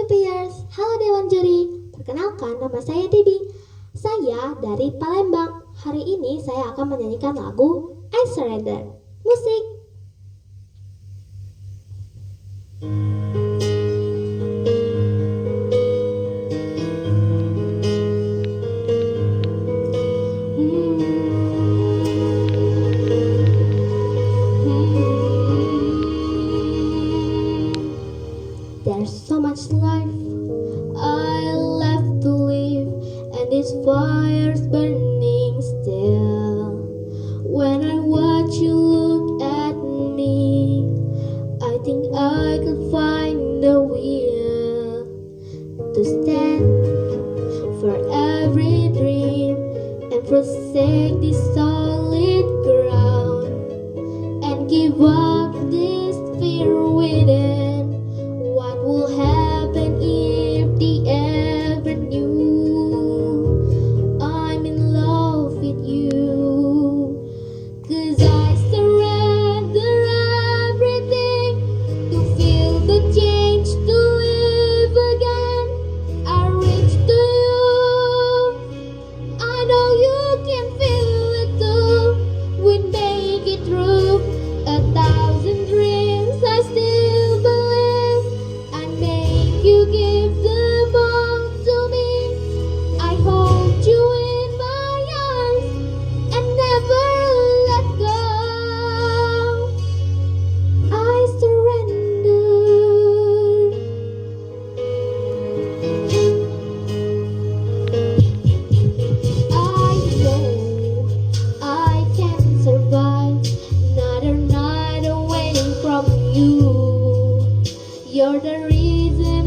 Mimpiers, halo Dewan Juri. Perkenalkan, nama saya Tibi. Saya dari Palembang. Hari ini saya akan menyanyikan lagu I Surrender. Musik. There's so much life I left to live, and this fire's burning still. When I watch you look at me, I think I could find the will to stand for every dream and forsake this solid ground and give up this fear within. What will happen if they ever knew I'm in love with you? 'Cause I surrender everything to feel the change, to live again. I reach to you, I know you can feel it too. We make it through 1,000 dreams, I still believe. I make you give them all to me. I hold you in my arms and never let go. I surrender. I know I can survive another night away from you. You're the reason